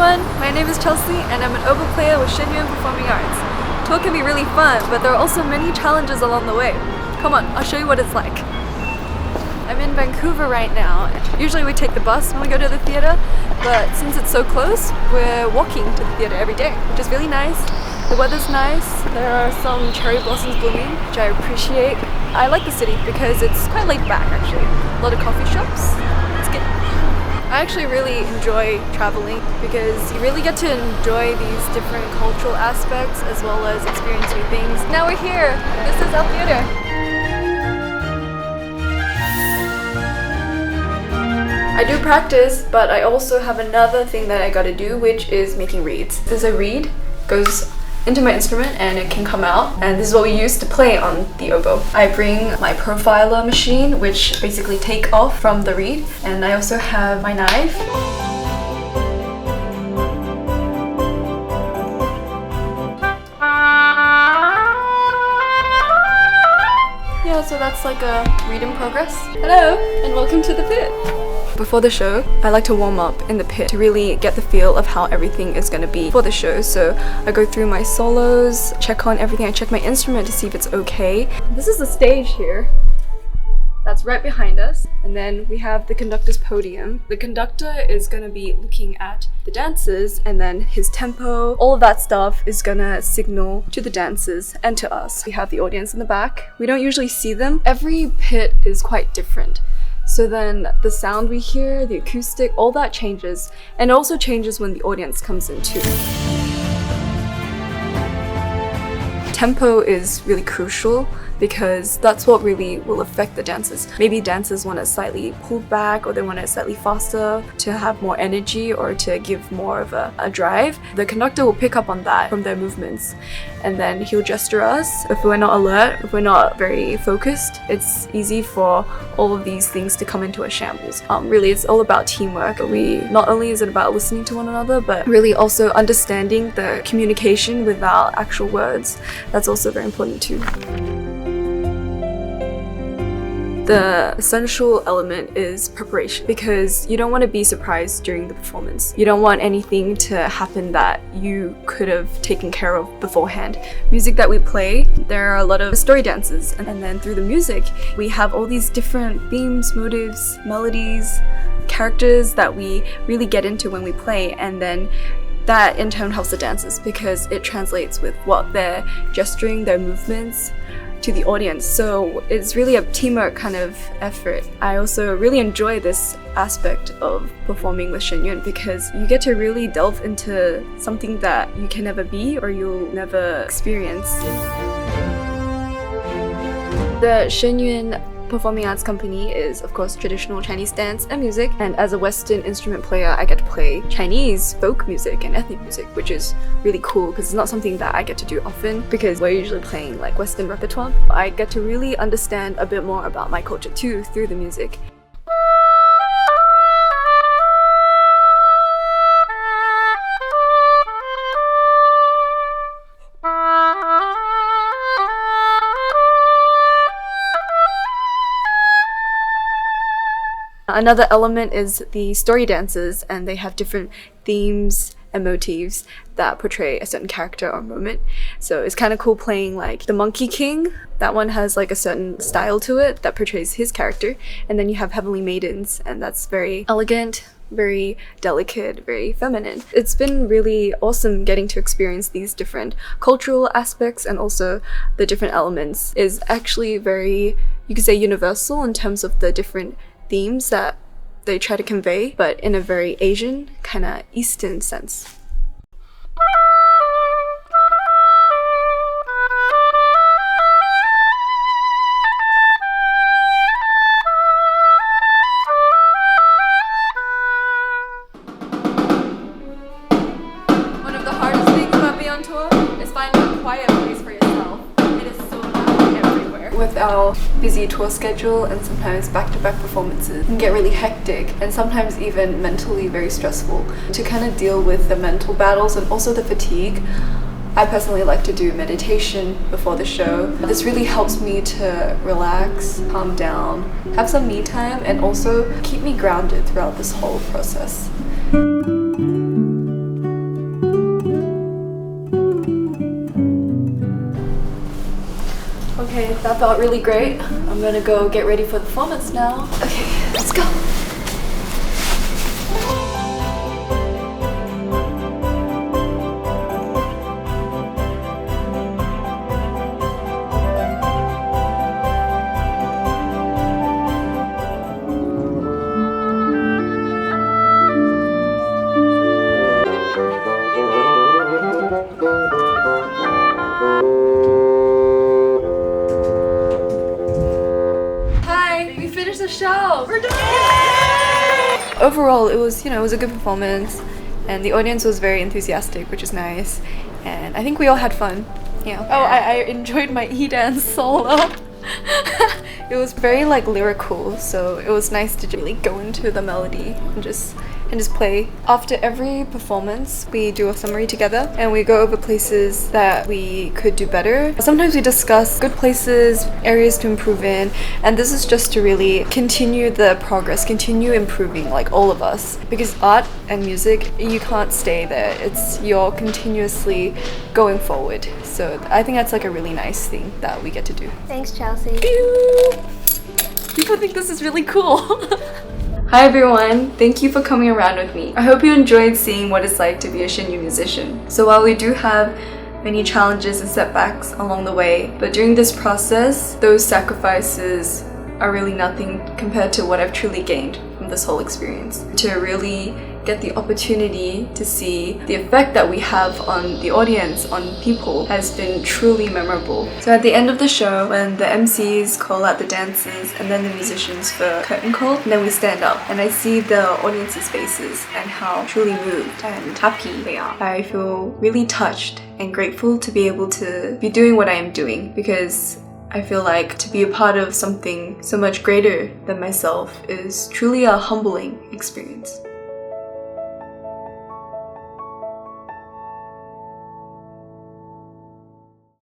everyone, my name is Chelsea and I'm an oboe player with Shen Yun Performing Arts. Tour can be really fun, but there are also many challenges along the way. Come on, I'll show you what it's like. I'm in Vancouver right now. Usually we take the bus when we go to the theatre, but since it's so close, we're walking to the theatre every day, which is really nice. The weather's nice, there are some cherry blossoms blooming, which I appreciate. I like the city because it's quite laid back actually. A lot of coffee shops. It's good. I actually really enjoy traveling because you really get to enjoy these different cultural aspects as well as experience new things. Now we're here! This is our theatre! I do practice, but I also have another thing that I gotta do, which is making reeds. There's a reed, goes into my instrument and it can come out, and this is what we use to play on the oboe. I bring my profiler machine, which basically take off from the reed, and I also have my knife. Yeah, so that's like a read in progress. Hello, and welcome to the pit. Before the show, I like to warm up in the pit to really get the feel of how everything is going to be for the show. So I go through my solos, check on everything, I check my instrument to see if it's okay. This is the stage here. That's right behind us. And then we have the conductor's podium. The conductor is going to be looking at the dancers, and then his tempo, all of that stuff is going to signal to the dancers and to us. We have the audience in the back. We don't usually see them. Every pit is quite different. So then the sound we hear, the acoustic, all that changes, and it also changes when the audience comes in too. Tempo is really crucial because that's what really will affect the dancers. Maybe dancers want it slightly pulled back, or they want it slightly faster to have more energy or to give more of a drive. The conductor will pick up on that from their movements, and then he'll gesture us. If we're not alert, if we're not very focused, it's easy for all of these things to come into a shambles. Really, it's all about teamwork. Not only is it about listening to one another, but really also understanding the communication without actual words. That's also very important too. The essential element is preparation, because you don't want to be surprised during the performance. You don't want anything to happen that you could have taken care of beforehand. Music that we play, there are a lot of story dances, and then through the music, we have all these different themes, motives, melodies, characters that we really get into when we play, and then that in turn helps the dancers because it translates with what they're gesturing, their movements, to the audience. So it's really a teamwork kind of effort. I also really enjoy this aspect of performing with Shen Yun because you get to really delve into something that you can never be or you'll never experience. The Shen Yun Performing Arts Company is, of course, traditional Chinese dance and music, and as a Western instrument player, I get to play Chinese folk music and ethnic music, which is really cool because it's not something that I get to do often because we're usually playing like Western repertoire. I get to really understand a bit more about my culture too through the music. Another element is the story dances, and they have different themes and motifs that portray a certain character or moment. So it's kind of cool playing like the Monkey King. That one has like a certain style to it that portrays his character. And then you have Heavenly Maidens, and that's very elegant, very delicate, very feminine. It's been really awesome getting to experience these different cultural aspects, and also the different elements is actually very, you could say, universal in terms of the different themes that they try to convey, but in a very Asian, kind of Eastern sense. One of the hardest things about being on tour is finding a quiet place for yourself. It is so loud everywhere. With our busy tour schedule and sometimes back-to-back performances, it can get really hectic and sometimes even mentally very stressful. To kind of deal with the mental battles and also the fatigue, I personally like to do meditation before the show. This really helps me to relax, calm down, have some me time, and also keep me grounded throughout this whole process. Okay, that felt really great. I'm gonna go get ready for the performance now. Okay, let's go. The show. We're done. Overall, it was, it was a good performance, and the audience was very enthusiastic, which is nice. And I think we all had fun. Yeah. Oh, I enjoyed my E-dance solo. It was very like lyrical, so it was nice to really go into the melody and just play. After every performance, we do a summary together and we go over places that we could do better. Sometimes we discuss good places, areas to improve in, and this is just to really continue the progress, continue improving, like all of us. Because art and music, you can't stay there. You're continuously going forward. So I think that's like a really nice thing that we get to do. Thanks, Chelsea. People think this is really cool. Hi everyone, thank you for coming around with me. I hope you enjoyed seeing what it's like to be a Shen Yun musician. So while we do have many challenges and setbacks along the way, but during this process, those sacrifices are really nothing compared to what I've truly gained from this whole experience. To really get the opportunity to see the effect that we have on the audience, on people, has been truly memorable. So at the end of the show, when the MCs call out the dancers and then the musicians for curtain call, and then we stand up and I see the audience's faces and how truly moved and happy they are. I feel really touched and grateful to be able to be doing what I am doing, because I feel like to be a part of something so much greater than myself is truly a humbling experience.